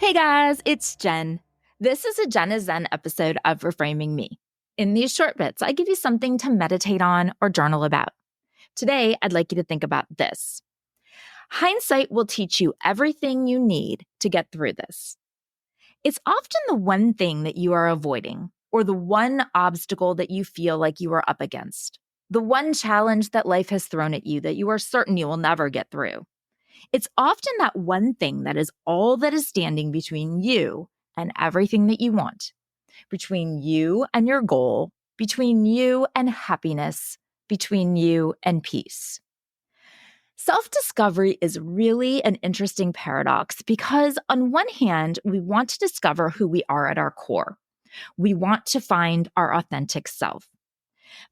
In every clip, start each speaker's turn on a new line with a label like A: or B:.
A: Hey guys, it's Jen. This is a Jen is Zen episode of Reframing Me. In these short bits, I give you something to meditate on or journal about. Today, I'd like you to think about this. Hindsight will teach you everything you need to get through this. It's often the one thing that you are avoiding, or the one obstacle that you feel like you are up against, the one challenge that life has thrown at you that you are certain you will never get through. It's often that one thing that is all that is standing between you and everything that you want, between you and your goal, between you and happiness, between you and peace. Self-discovery is really an interesting paradox because on one hand, we want to discover who we are at our core. We want to find our authentic self.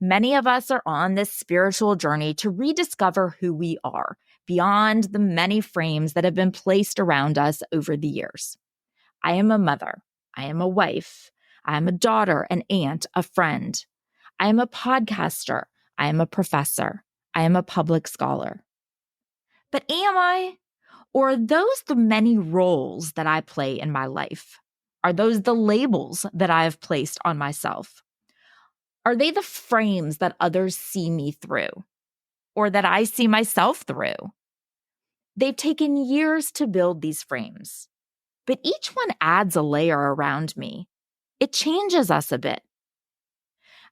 A: Many of us are on this spiritual journey to rediscover who we are beyond the many frames that have been placed around us over the years. I am a mother. I am a wife. I am a daughter, an aunt, a friend. I am a podcaster. I am a professor. I am a public scholar. But am I? Or are those the many roles that I play in my life? Are those the labels that I have placed on myself? Are they the frames that others see me through, or that I see myself through? They've taken years to build these frames, but each one adds a layer around me. It changes us a bit.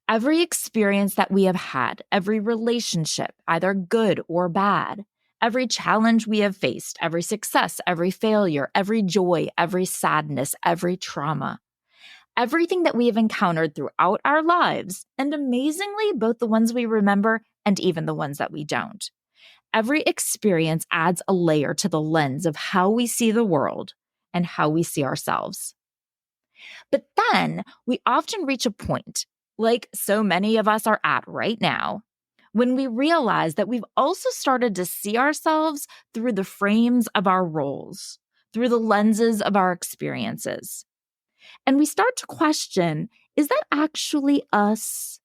A: Every experience that we have had, every relationship, either good or bad, every challenge we have faced, every success, every failure, every joy, every sadness, every trauma, everything that we have encountered throughout our lives, and amazingly, both the ones we remember and even the ones that we don't. Every experience adds a layer to the lens of how we see the world and how we see ourselves. But then we often reach a point, like so many of us are at right now, when we realize that we've also started to see ourselves through the frames of our roles, through the lenses of our experiences. And we start to question, is that actually us?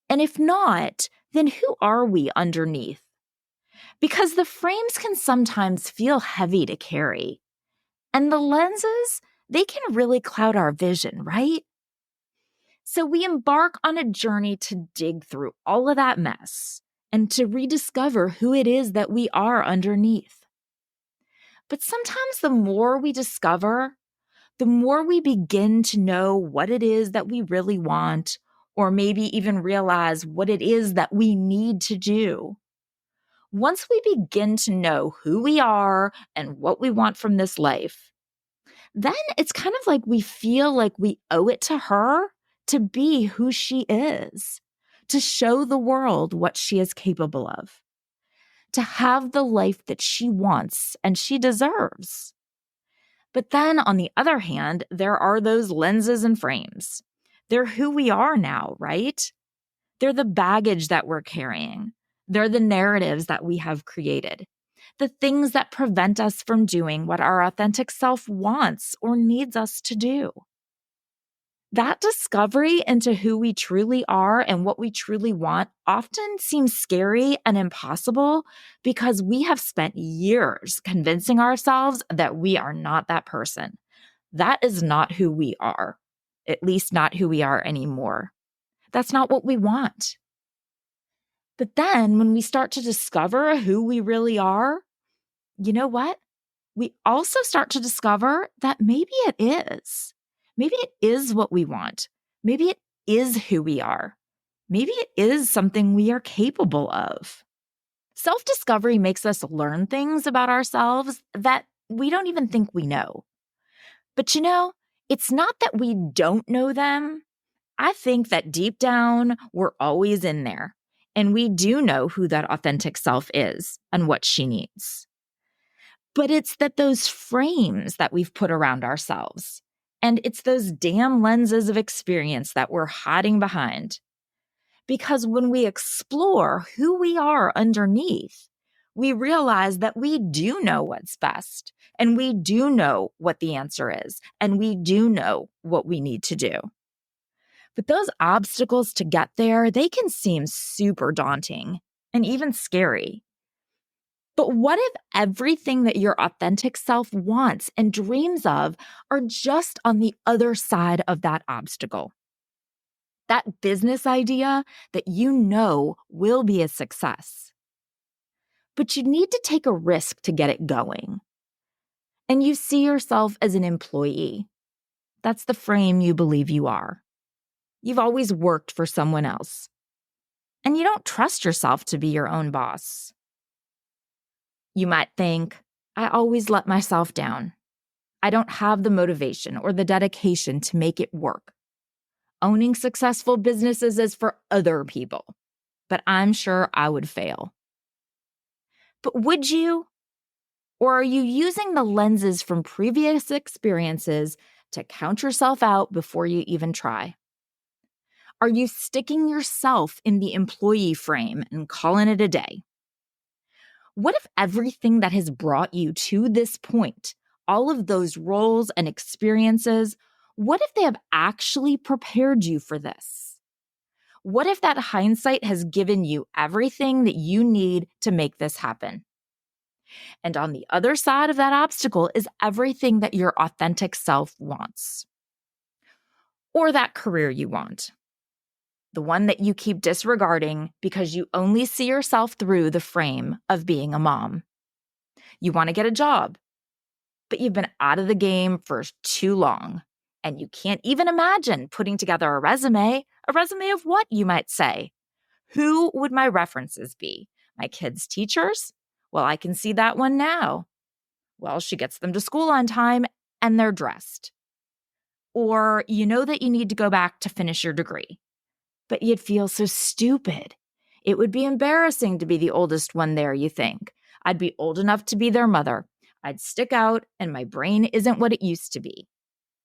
A: And if not, then who are we underneath? Because the frames can sometimes feel heavy to carry. And the lenses, they can really cloud our vision, right? So we embark on a journey to dig through all of that mess and to rediscover who it is that we are underneath. But sometimes the more we discover, the more we begin to know what it is that we really want, or maybe even realize what it is that we need to do. Once we begin to know who we are and what we want from this life, then it's kind of like we feel like we owe it to her to be who she is, to show the world what she is capable of, to have the life that she wants and she deserves. But then on the other hand, there are those lenses and frames. They're who we are now, right? They're the baggage that we're carrying. They're the narratives that we have created. The things that prevent us from doing what our authentic self wants or needs us to do. That discovery into who we truly are and what we truly want often seems scary and impossible because we have spent years convincing ourselves that we are not that person. That is not who we are, at least not who we are anymore. That's not what we want. But then when we start to discover who we really are, you know what? We also start to discover that maybe it is. Maybe it is what we want. Maybe it is who we are. Maybe it is something we are capable of. Self-discovery makes us learn things about ourselves that we don't even think we know. But it's not that we don't know them. I think that deep down, we're always in there. And we do know who that authentic self is and what she needs. But it's that those frames that we've put around ourselves, and it's those damn lenses of experience that we're hiding behind. Because when we explore who we are underneath, we realize that we do know what's best, and we do know what the answer is, and we do know what we need to do. But those obstacles to get there, they can seem super daunting and even scary. But what if everything that your authentic self wants and dreams of are just on the other side of that obstacle? That business idea that you know will be a success. But you need to take a risk to get it going. And you see yourself as an employee. That's the frame you believe you are. You've always worked for someone else. And you don't trust yourself to be your own boss. You might think, I always let myself down. I don't have the motivation or the dedication to make it work. Owning successful businesses is for other people, but I'm sure I would fail. But would you? Or are you using the lenses from previous experiences to count yourself out before you even try? Are you sticking yourself in the employee frame and calling it a day? What if everything that has brought you to this point, all of those roles and experiences, what if they have actually prepared you for this? What if that hindsight has given you everything that you need to make this happen? And on the other side of that obstacle is everything that your authentic self wants. Or that career you want. The one that you keep disregarding because you only see yourself through the frame of being a mom. You want to get a job, but you've been out of the game for too long, and you can't even imagine putting together a resume. A resume of what, you might say? Who would my references be? My kids' teachers? Well, I can see that one now. Well, she gets them to school on time and they're dressed. Or you know that you need to go back to finish your degree, but you'd feel so stupid. It would be embarrassing to be the oldest one there, you think. I'd be old enough to be their mother. I'd stick out and my brain isn't what it used to be.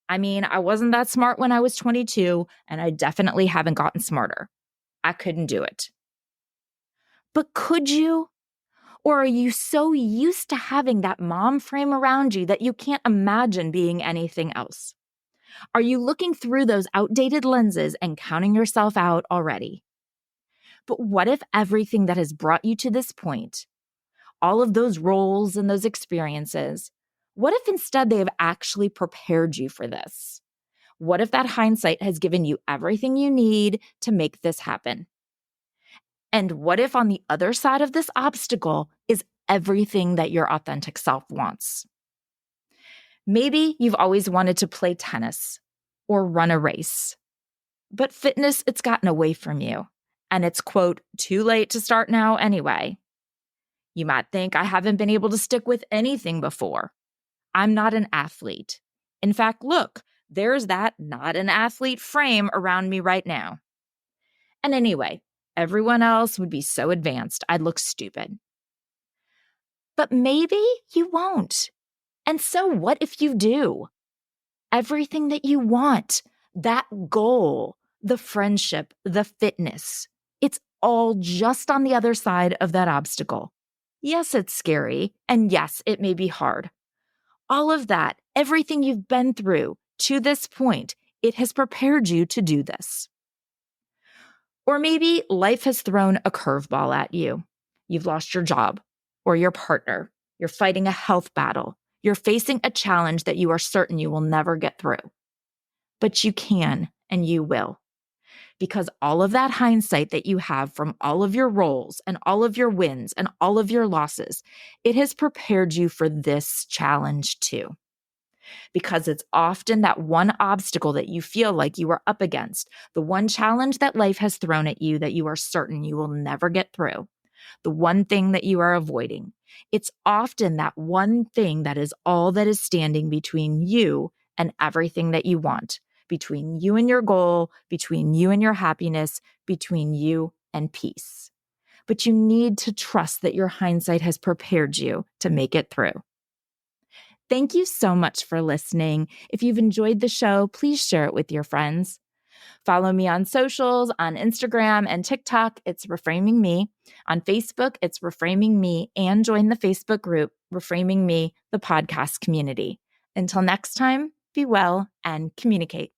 A: I mean, I wasn't that smart when I was 22, and I definitely haven't gotten smarter. I couldn't do it. But could you? Or are you so used to having that mom frame around you that you can't imagine being anything else? Are you looking through those outdated lenses and counting yourself out already? But what if everything that has brought you to this point, all of those roles and those experiences, what if instead they have actually prepared you for this? What if that hindsight has given you everything you need to make this happen? And what if on the other side of this obstacle is everything that your authentic self wants? Maybe you've always wanted to play tennis or run a race, but fitness, it's gotten away from you. And it's, quote, too late to start now anyway. You might think, I haven't been able to stick with anything before. I'm not an athlete. In fact, look, there's that not an athlete frame around me right now. And anyway, everyone else would be so advanced, I'd look stupid. But maybe you won't. And so what if you do? Everything that you want, that goal, the friendship, the fitness, it's all just on the other side of that obstacle. Yes, it's scary. And yes, it may be hard. All of that, everything you've been through to this point, it has prepared you to do this. Or maybe life has thrown a curveball at you. You've lost your job or your partner. You're fighting a health battle. You're facing a challenge that you are certain you will never get through. But you can and you will. Because all of that hindsight that you have from all of your roles and all of your wins and all of your losses, it has prepared you for this challenge too. Because it's often that one obstacle that you feel like you are up against, the one challenge that life has thrown at you that you are certain you will never get through, the one thing that you are avoiding. It's often that one thing that is all that is standing between you and everything that you want, between you and your goal, between you and your happiness, between you and peace. But you need to trust that your hindsight has prepared you to make it through. Thank you so much for listening. If you've enjoyed the show, please share it with your friends. Follow me on socials, on Instagram and TikTok, it's Reframing Me. On Facebook, it's Reframing Me, and join the Facebook group, Reframing Me, the podcast community. Until next time, be well and communicate.